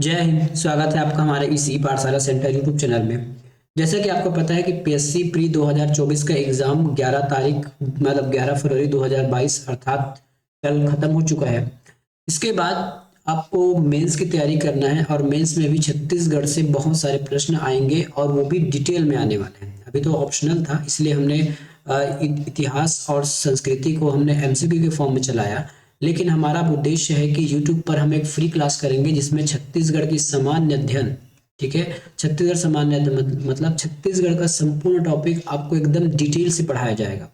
जय हिंद। स्वागत है आपका हमारे इसी पाठशाला सेंटर यूट्यूब चैनल में। जैसा कि आपको पता है कि पीएससी प्री 2024 का एग्जाम 11 तारीख मतलब 11 फरवरी 2022 अर्थात कल खत्म हो चुका है। इसके बाद आपको मेंस की तैयारी करना है और मेंस में भी छत्तीसगढ़ से बहुत सारे प्रश्न आएंगे और वो भी डिटेल में आने वाले हैं। अभी तो ऑप्शनल था, इसलिए हमने इतिहास और संस्कृति को हमने एमसीक्यू के फॉर्म में चलाया। लेकिन हमारा उद्देश्य है कि यूट्यूब पर हम एक फ्री क्लास करेंगे जिसमें छत्तीसगढ़ की सामान्य अध्ययन, ठीक है, छत्तीसगढ़ सामान्य अध्ययन मतलब छत्तीसगढ़ का संपूर्ण टॉपिक आपको एकदम डिटेल से पढ़ाया जाएगा।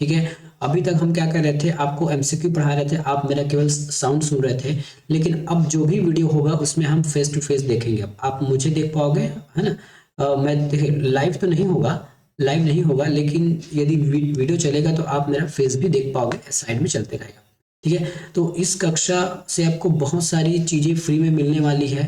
ठीक है। अभी तक हम क्या कर रहे थे, आपको एमसीक्यू पढ़ा रहे थे, आप मेरा केवल साउंड सुन रहे थे। लेकिन अब जो भी वीडियो होगा उसमें हम फेस टू फेस देखेंगे। अब आप मुझे देख पाओगे, है ना। मैं लाइव तो नहीं होगा, लाइव नहीं होगा, लेकिन यदि वीडियो चलेगा तो आप मेरा फेस भी देख पाओगे, साइड में चलते रहेगा। ठीक है। तो इस कक्षा से आपको बहुत सारी चीजें फ्री में मिलने वाली है।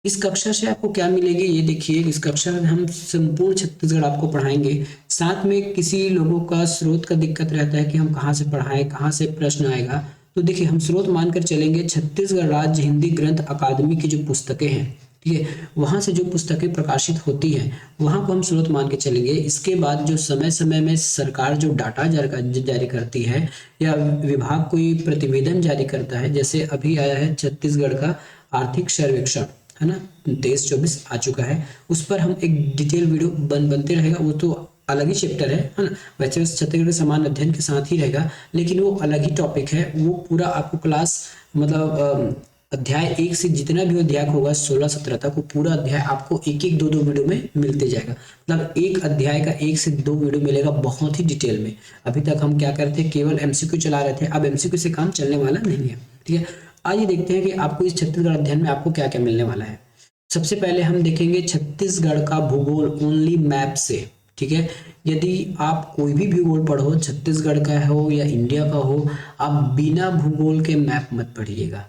इस कक्षा से आपको क्या मिलेगी ये देखिए। इस कक्षा में हम संपूर्ण छत्तीसगढ़ आपको पढ़ाएंगे। साथ में किसी लोगों का स्रोत का दिक्कत रहता है कि हम कहाँ से पढ़ाएं, कहाँ से प्रश्न आएगा। तो देखिए, हम स्रोत मानकर चलेंगे छत्तीसगढ़ राज्य हिंदी ग्रंथ अकादमी की जो पुस्तकें हैं, ठीक है, वहां से जो पुस्तकें प्रकाशित होती हैं वहां को हम स्रोत मान के चलेंगे। इसके बाद जो समय समय में सरकार जो डाटा जारी करती है या विभाग कोई प्रतिवेदन जारी करता है, जैसे अभी आया है छत्तीसगढ़ का आर्थिक सर्वेक्षण, है ना, 23-24 आ चुका है। उस पर हम एक डिटेल वीडियो बनते रहेगा। वो तो अलग ही चैप्टर है ना। वैसे उस छत्तीसगढ़ के समान अध्ययन के साथ ही रहेगा, लेकिन वो अलग ही टॉपिक है। वो पूरा आपको क्लास मतलब अध्याय 1 से जितना भी अध्याय होगा 16-17 तक, वो पूरा अध्याय आपको एक एक दो दो वीडियो में मिलते जाएगा। मतलब एक अध्याय का 1 से 2 वीडियो मिलेगा बहुत ही डिटेल में। अभी तक हम क्या करते थे, केवल एमसीक्यू चला रहे थे। अब एमसीक्यू से काम चलने वाला नहीं है। ठीक है। आइए देखते हैं कि आपको इस छत्तीसगढ़ अध्ययन में आपको क्या क्या मिलने वाला है। सबसे पहले हम देखेंगे छत्तीसगढ़ का भूगोल ओनली मैप से। ठीक है। यदि आप कोई भी भूगोल पढ़ो, छत्तीसगढ़ का हो या इंडिया का हो, आप बिना भूगोल के मैप मत पढ़िएगा।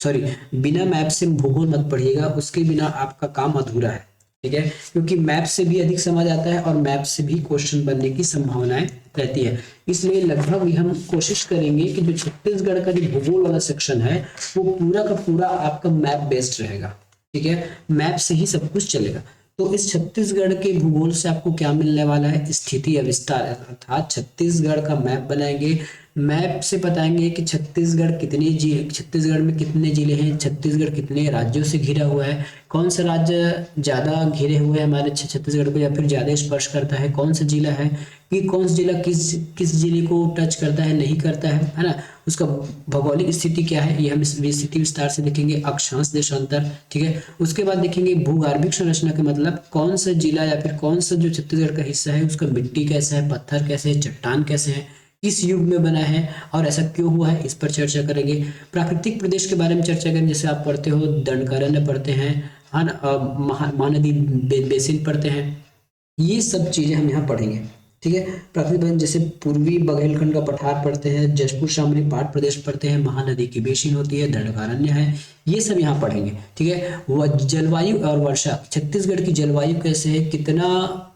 सॉरी, बिना मैप से भूगोल मत पढ़िएगा, उसके बिना आपका काम अधूरा है। ठीक है। क्योंकि मैप से भी अधिक समझ आता है और मैप से भी क्वेश्चन बनने की संभावनाएं रहती है। इसलिए लगभग हम कोशिश करेंगे कि जो छत्तीसगढ़ का जो भूगोल वाला सेक्शन है वो पूरा का पूरा आपका मैप बेस्ड रहेगा। ठीक है। मैप से ही सब कुछ चलेगा। तो इस छत्तीसगढ़ के भूगोल से आपको क्या मिलने वाला है, स्थिति अविस्तार, अर्थात छत्तीसगढ़ का मैप बनाएंगे। मैप से बताएंगे कि छत्तीसगढ़ में कितने जिले हैं, छत्तीसगढ़ कितने राज्यों से घिरा हुआ है, कौन सा राज्य ज्यादा घिरे हुए हैं हमारे छत्तीसगढ़ को या फिर ज्यादा स्पर्श करता है, कौन सा जिला है कि कौन सा जिला किस किस जिले को टच करता है, नहीं करता है ना। उसका भौगोलिक स्थिति क्या है, ये हम इस स्थिति विस्तार से देखेंगे। अक्षांश देशांतर, ठीक है। उसके बाद देखेंगे भूगर्भिक संरचना के मतलब कौन सा जिला या फिर कौन सा जो छत्तीसगढ़ का हिस्सा है उसका मिट्टी कैसा है, पत्थर कैसे है, चट्टान कैसे है, किस युग में बना है और ऐसा क्यों हुआ है, इस पर चर्चा करेंगे। प्राकृतिक प्रदेश के बारे में चर्चा करेंगे, जैसे आप पढ़ते हो दंडकारण्य पढ़ते हैं, हाँ ना, महानदी बेसिन पढ़ते हैं। ये सब चीजें हम यहाँ पढ़ेंगे। ठीक है। प्राकृतिक प्रदेश जैसे पूर्वी बघेलखंड का पठार पढ़ते हैं, जशपुर शामली पाट प्रदेश पढ़ते हैं, महानदी की बेसिन होती है, दंडकारण्य है, ये सब यहाँ पढ़ेंगे। ठीक है। वह जलवायु और वर्षा, छत्तीसगढ़ की जलवायु कैसे है, कितना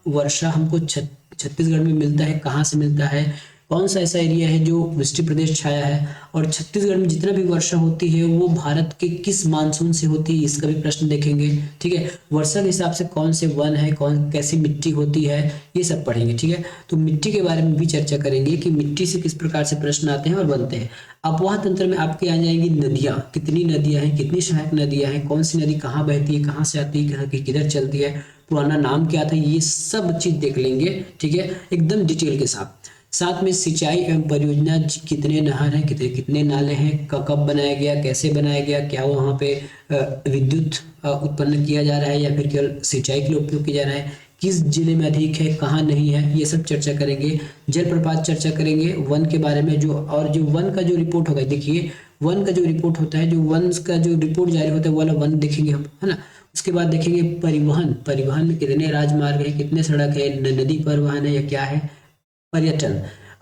वर्षा हमको छत्तीसगढ़ में मिलता है, कहाँ से मिलता है, कौन सा ऐसा एरिया है जो वृष्टि प्रदेश छाया है, और छत्तीसगढ़ में जितना भी वर्षा होती है वो भारत के किस मानसून से होती है, इसका भी प्रश्न देखेंगे। ठीक है। वर्षा के हिसाब से कौन से वन है, कौन कैसी मिट्टी होती है, ये सब पढ़ेंगे। ठीक है। तो मिट्टी के बारे में भी चर्चा करेंगे कि मिट्टी से किस प्रकार से प्रश्न आते हैं और बनते हैं। अपवाह तंत्र में आपके आ जाएंगी नदियां, कितनी नदियां हैं, कितनी सहायक नदियां हैं, कौन सी नदी कहाँ बहती है, कहाँ से आती है, किधर चलती है, पुराना नाम क्या था, ये सब चीज देख लेंगे। ठीक है। एकदम डिटेल के साथ। साथ में सिंचाई एवं परियोजना, कितने नहर हैं, कितने कितने नाले हैं, कब बनाया गया, कैसे बनाया गया, क्या वहाँ पे विद्युत उत्पन्न किया जा रहा है या फिर केवल सिंचाई के लिए उपयोग किया जा रहा है, किस जिले में अधिक है, कहाँ नहीं है, ये सब चर्चा करेंगे। जलप्रपात चर्चा करेंगे, वन के बारे में जो, और जो वन का जो रिपोर्ट होगा, देखिए वन का जो रिपोर्ट होता है, जो वन का जो रिपोर्ट जारी होता है वो वाला वन देखेंगे हम, है ना। उसके बाद देखेंगे परिवहन, परिवहन में कितने राजमार्ग है, कितने सड़क है, नदी परिवहन है या क्या है। पर्यटन,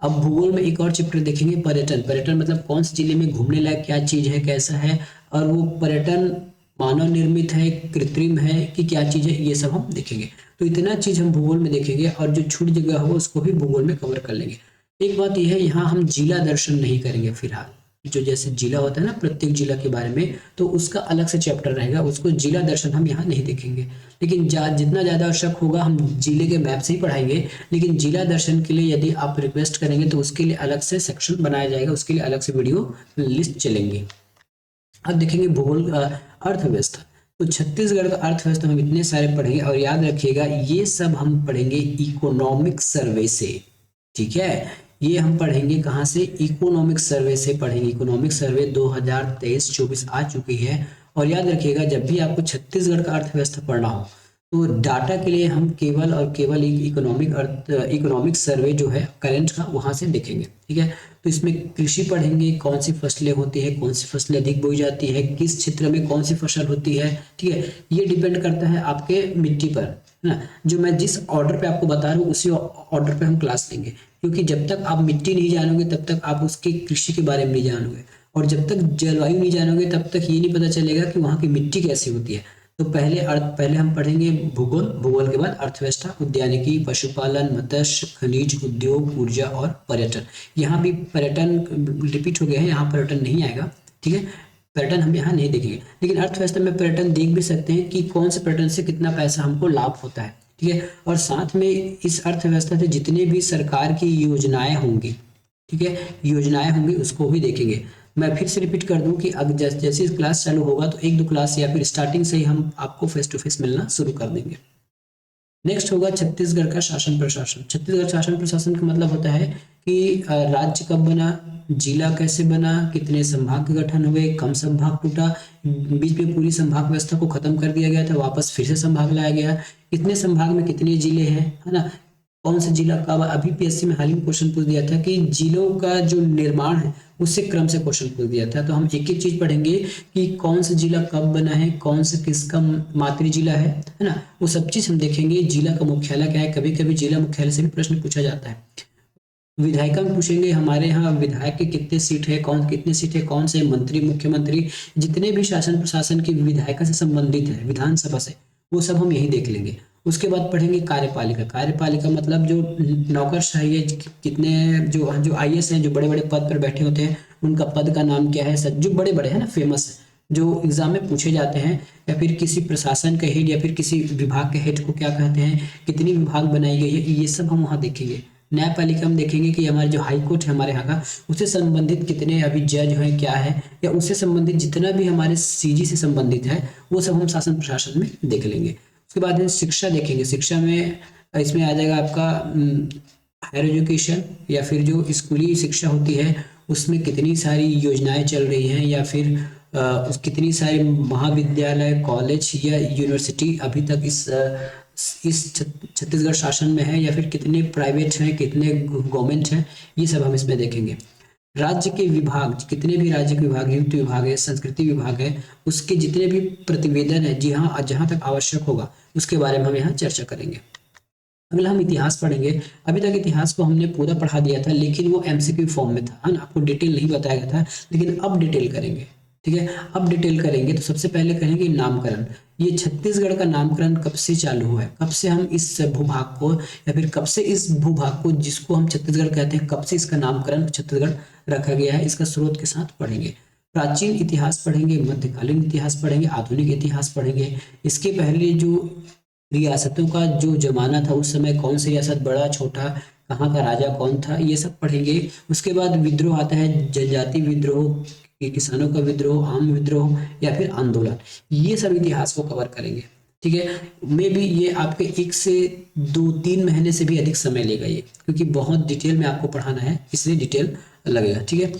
अब भूगोल में एक और चैप्टर देखेंगे पर्यटन। पर्यटन मतलब कौन से जिले में घूमने लायक क्या चीज है, कैसा है, और वो पर्यटन मानव निर्मित है, कृत्रिम है कि क्या चीज है, ये सब हम देखेंगे। तो इतना चीज हम भूगोल में देखेंगे और जो छूट जगह हो उसको भी भूगोल में कवर कर लेंगे। एक बात यह है, यहाँ हम जिला दर्शन नहीं करेंगे फिलहाल। जो जैसे जिला होता है ना, प्रत्येक जिला के बारे में, तो उसका अलग से चैप्टर रहेगा, उसको जिला दर्शन हम यहाँ नहीं देखेंगे। लेकिन जितना ज़्यादा आवश्यक होगा हम जिले के मैप से ही पढ़ाएंगे। लेकिन जिला दर्शन के लिए यदि आप रिक्वेस्ट करेंगे तो उसके लिए अलग से सेक्शन बनाया जाएगा, उसके लिए अलग से वीडियो लिस्ट चलेंगी। अब देखेंगे भूगोल अर्थव्यवस्था। तो छत्तीसगढ़ का अर्थव्यवस्था हम इतने सारे पढ़ेंगे, और याद रखिएगा ये सब हम पढ़ेंगे इकोनॉमिक सर्वे से, ठीक है। ये हम पढ़ेंगे कहाँ से? इकोनॉमिक सर्वे से पढ़ेंगे। इकोनॉमिक सर्वे 2023-24 आ चुकी है। और याद रखिएगा जब भी आपको छत्तीसगढ़ का अर्थव्यवस्था पढ़ना हो तो डाटा के लिए हम केवल और केवल इकोनॉमिक सर्वे जो है करंट का, वहां से देखेंगे, ठीक है। तो इसमें कृषि पढ़ेंगे, कौन सी फसलें होती है, कौन सी फसलें अधिक बोई जाती है, किस क्षेत्र में कौन सी फसल होती है, ठीक है। ये डिपेंड करता है आपके मिट्टी पर, है ना। जो मैं जिस ऑर्डर पे आपको बता रहा हूँ उसी ऑर्डर पे हम क्लास लेंगे, क्योंकि जब तक आप मिट्टी नहीं जानोगे तब तक आप उसके कृषि के बारे में नहीं जानोगे, और जब तक जलवायु नहीं जानोगे तब तक ये नहीं पता चलेगा कि वहाँ की मिट्टी कैसी होती है। तो पहले हम पढ़ेंगे भूगोल, भूगोल के बाद अर्थव्यवस्था, उद्यानिकी, पशुपालन, मत्स्य, खनिज, उद्योग, ऊर्जा और पर्यटन। यहाँ भी पर्यटन रिपीट हो गया है, यहाँ पर्यटन नहीं आएगा, ठीक है। पर्यटन हम यहाँ नहीं देखेंगे, लेकिन अर्थव्यवस्था में पर्यटन देख भी सकते हैं कि कौन से पर्यटन से कितना पैसा हमको लाभ होता है, ठीक है। और साथ में इस अर्थव्यवस्था से जितने भी सरकार की योजनाएं होंगी, ठीक है, योजनाएं होंगी उसको भी देखेंगे। मैं फिर से रिपीट कर दूं कि अगर जैसे क्लास चालू होगा तो 1-2 क्लास या फिर स्टार्टिंग से ही हम आपको फेस टू फेस मिलना शुरू कर देंगे। नेक्स्ट होगा छत्तीसगढ़ का शासन प्रशासन। छत्तीसगढ़ शासन प्रशासन का मतलब होता है कि राज्य कब बना, जिला कैसे बना, कितने संभाग के गठन हुए, कम संभाग टूटा, बीच में पूरी संभाग व्यवस्था को खत्म कर दिया गया था, वापस फिर से संभाग लाया गया, कितने संभाग में कितने जिले हैं, है ना, कौन सा जिला कब। अभी पीएससी में हाल ही में क्वेश्चन पूछ दिया था कि जिलों का जो निर्माण है उससे क्रम से क्वेश्चन पूछ दिया था। तो हम एक एक चीज पढ़ेंगे कि कौन सा जिला कब बना है, कौन सा किसका मातृ जिला है ना, वो सब चीज हम देखेंगे। जिला का मुख्यालय क्या है, कभी कभी जिला मुख्यालय से भी प्रश्न पूछा जाता है। विधायिका में पूछेंगे हमारे यहाँ विधायक के कितने सीट है, कितने सीट है, कौन से मंत्री, मुख्यमंत्री, जितने भी शासन प्रशासन की विधायिका से संबंधित है, विधानसभा से, वो सब हम यही देख लेंगे। उसके बाद पढ़ेंगे कार्यपालिका। कार्यपालिका मतलब जो नौकरशाही है, कितने जो आईएएस हैं, जो बड़े बड़े पद पर बैठे होते हैं, उनका पद का नाम क्या है, जो बड़े बड़े है ना, फेमस है, जो एग्जाम में पूछे जाते हैं, या फिर किसी प्रशासन के हेड या फिर किसी विभाग के हेड को क्या कहते हैं, कितनी विभाग बनाई गई है, ये सब हम वहाँ देखेंगे। न्यायपालिका हम देखेंगे कि हमारे जो हाई कोर्ट है हमारे यहाँ का, उससे संबंधित कितने अभी जज हैं, क्या है, या उससे संबंधित जितना भी हमारे सीजी से संबंधित है वो सब हम शासन प्रशासन में देख लेंगे। उसके बाद शिक्षा देखेंगे। शिक्षा में इसमें आ जाएगा आपका हायर एजुकेशन, या फिर जो स्कूली शिक्षा होती है उसमें कितनी सारी योजनाएं चल रही हैं, या फिर कितनी सारी महाविद्यालय, कॉलेज या यूनिवर्सिटी अभी तक इस छत्तीसगढ़ शासन में है, या फिर कितने प्राइवेट हैं, कितने गवर्नमेंट हैं, ये सब हम इसमें देखेंगे। राज्य के विभाग, कितने भी राज्य के विभाग, युक्त विभाग है, संस्कृति विभाग है, उसके जितने भी प्रतिवेदन है, जी हाँ, जहाँ तक आवश्यक होगा उसके बारे में हम यहाँ चर्चा करेंगे। अगला हम इतिहास पढ़ेंगे। अभी तक इतिहास को हमने पूरा पढ़ा दिया था, लेकिन वो एमसीक्यू फॉर्म में था, है ना, आपको डिटेल नहीं बताया गया था, लेकिन अब डिटेल करेंगे, ठीक है। अब डिटेल करेंगे तो सबसे पहले करेंगे नामकरण। ये छत्तीसगढ़ का नामकरण कब से चालू हुआ है, कब से हम इस भूभाग को, या फिर कब से इस भूभाग को जिसको हम छत्तीसगढ़ कहते हैं, कब से इसका नामकरण छत्तीसगढ़ रखा गया है, इसका स्रोत के साथ पढ़ेंगे। प्राचीन इतिहास पढ़ेंगे, मध्यकालीन इतिहास पढ़ेंगे, आधुनिक इतिहास पढ़ेंगे। इसके पहले जो रियासतों का जो जमाना था, उस समय कौन सी रियासत बड़ा छोटा, कहाँ का राजा कौन था, ये सब पढ़ेंगे। उसके बाद विद्रोह आता है, जनजाति विद्रोह, किसानों का विद्रोह, आम विद्रोह या फिर आंदोलन, ये सब इतिहास को कवर करेंगे, ठीक है। मे भी ये आपके 1 से 2-3 महीने से भी अधिक समय लेगा ये, क्योंकि बहुत डिटेल में आपको पढ़ाना है, इसलिए डिटेल लगेगा, ठीक है।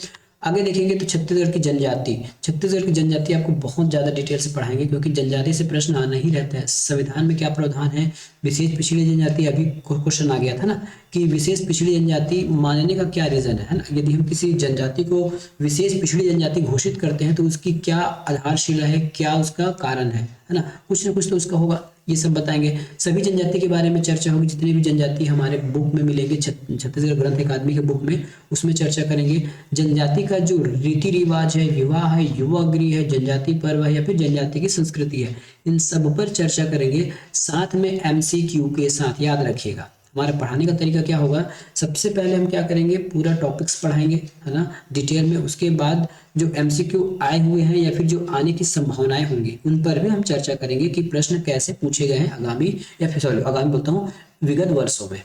आगे देखेंगे तो छत्तीसगढ़ की जनजाति। छत्तीसगढ़ की जनजाति आपको बहुत ज़्यादा डिटेल से पढ़ाएंगे, क्योंकि जनजाति से प्रश्न आना ही रहता है। संविधान में क्या प्रावधान है, विशेष पिछड़ी जनजाति, अभी क्वेश्चन आ गया था ना कि विशेष पिछड़ी जनजाति मानने का क्या रीज़न है ना। यदि हम किसी जनजाति को विशेष पिछड़ी जनजाति घोषित करते हैं तो उसकी क्या आधारशिला है, क्या उसका कारण है ना, कुछ ना कुछ तो उसका होगा, ये सब बताएंगे। सभी जनजाति के बारे में चर्चा होगी, जितनी भी जनजाति हमारे बुक में मिलेंगे, छत्तीसगढ़ ग्रंथ अकादमी के बुक में, उसमें चर्चा करेंगे। जनजाति का जो रीति रिवाज है, विवाह है, युवा गृह है, जनजाति पर्व है, या फिर जनजाति की संस्कृति है, इन सब पर चर्चा करेंगे, साथ में एमसीक्यू के साथ। याद रखिएगा हमारा पढ़ाने का तरीका क्या होगा, सबसे पहले हम क्या करेंगे, पूरा टॉपिक्स पढ़ाएंगे, है ना, डिटेल में। उसके बाद जो एमसीक्यू आए हुए हैं या फिर जो आने की संभावनाएं होंगी उन पर भी हम चर्चा करेंगे कि प्रश्न कैसे पूछे गए हैं आगामी, या फिर सॉरी आगामी बोलता हूँ, विगत वर्षों में।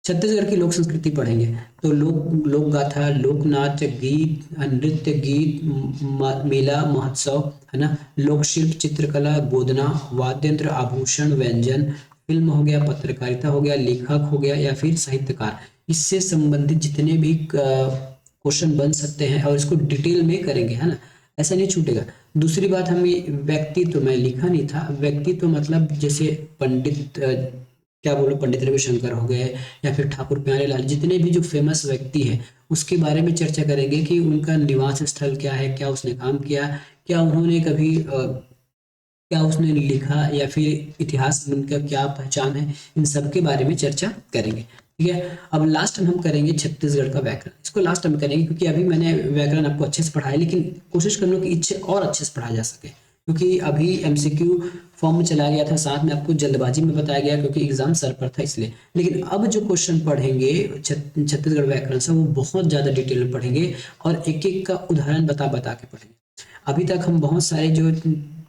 छत्तीसगढ़ की लोक संस्कृति पढ़ेंगे, तो लोक गाथा, लोक नाट्य, गीत, नृत्य, गीत, मेला महोत्सव, है ना, लोक शिल्प, चित्रकला, गोदना, वाद्य यंत्र, आभूषण, व्यंजन, फिल्म हो गया, पत्रकारिता हो गया, लेखक हो गया या फिर साहित्यकार, इससे संबंधित जितने भी क्वेश्चन बन सकते हैं और इसको डिटेल में करेंगे, है ना, ऐसा नहीं छूटेगा। दूसरी बात, हमें व्यक्तित्व, मैं लिखा नहीं था, व्यक्तित्व मतलब जैसे पंडित क्या बोलो, पंडित रविशंकर हो गए या फिर ठाकुर प्यारेलाल, जितने भी जो फेमस व्यक्ति हैं उसके बारे में चर्चा करेंगे कि उनका निवास स्थल क्या है, क्या उसने काम किया, क्या उन्होंने कभी क्या उसने लिखा या फिर इतिहास में उनका क्या पहचान है, इन सब के बारे में चर्चा करेंगे। ठीक है, अब लास्ट में हम करेंगे छत्तीसगढ़ का व्याकरण, इसको लास्ट में करेंगे क्योंकि अभी मैंने व्याकरण आपको अच्छे से पढ़ाया, लेकिन कोशिश कर लो कि इससे और अच्छे से पढ़ाया जा सके, क्योंकि अभी एमसीक्यू फॉर्म में चला गया था, साथ में आपको जल्दबाजी में बताया गया क्योंकि एग्जाम सर पर था इसलिए। लेकिन अब जो क्वेश्चन पढ़ेंगे छत्तीसगढ़ व्याकरण से, वो बहुत ज़्यादा डिटेल में पढ़ेंगे और एक एक का उदाहरण बता बता के पढ़ेंगे। अभी तक हम बहुत सारे जो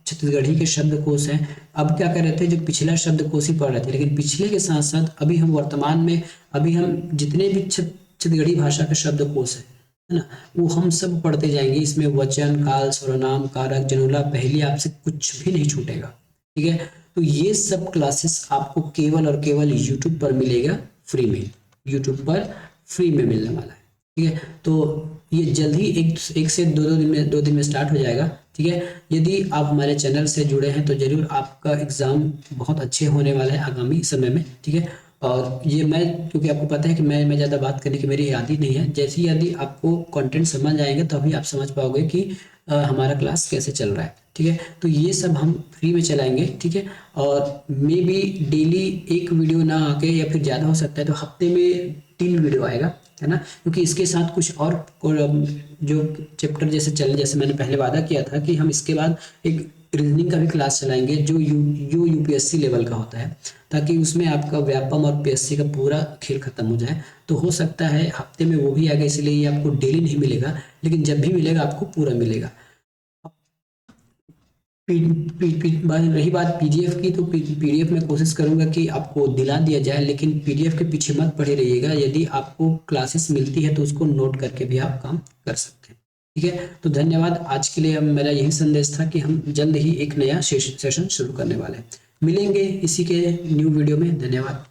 छत्तीसगढ़ी के शब्दकोश हैं, अब क्या कर रहे थे, जो पिछला शब्दकोश ही पढ़ रहे थे, लेकिन पिछले के साथ साथ अभी हम वर्तमान में अभी हम जितने भी छत्तीसगढ़ी भाषा के शब्दकोश है ना, वो हम सब पढ़ते जाएंगे। इसमें वचन, काल, सर्वनाम, कारक, जनूला, पहली आपसे कुछ भी नहीं छूटेगा। ठीक है, तो ये सब क्लासेस आपको केवल और केवल यूट्यूब पर मिलेगा, फ्री में, यूट्यूब पर फ्री में मिलने वाला है। ठीक है, तो ये जल्द ही एक से दो दिन में स्टार्ट हो जाएगा। ठीक है, यदि आप हमारे चैनल से जुड़े हैं तो जरूर आपका एग्जाम बहुत अच्छे होने वाला है आगामी समय में। ठीक है, और ये मैं, क्योंकि आपको पता है कि मैं ज़्यादा बात करने की मेरी आदत नहीं है, जैसे यदि आपको कंटेंट समझ आएंगे तभी आप समझ पाओगे कि हमारा क्लास कैसे चल रहा है। ठीक है, तो ये सब हम फ्री में चलाएंगे। ठीक है, और मे बी डेली एक वीडियो ना आके, या फिर ज़्यादा हो सकता है तो हफ्ते में 3 वीडियो आएगा, है ना, क्योंकि इसके साथ कुछ और जो चैप्टर जैसे मैंने पहले वादा किया था कि हम इसके बाद एक रीजनिंग का भी क्लास चलाएंगे जो यूपीएससी लेवल का होता है, ताकि उसमें आपका व्यापम और पीएससी का पूरा खेल खत्म हो जाए। तो हो सकता है हफ्ते में वो भी आएगा, इसलिए ये आपको डेली नहीं मिलेगा, लेकिन जब भी मिलेगा आपको पूरा मिलेगा। रही बात पीडीएफ की, तो पीडीएफ में कोशिश करूंगा कि आपको दिला दिया जाए, लेकिन पीडीएफ के पीछे मत पड़े रहिएगा। यदि आपको क्लासेस मिलती है तो उसको नोट करके भी आप काम कर सकते हैं। ठीक है, तो धन्यवाद। आज के लिए मेरा यही संदेश था कि हम जल्द ही एक नया सेशन शुरू करने वाले हैं। मिलेंगे इसी के न्यू वीडियो में। धन्यवाद।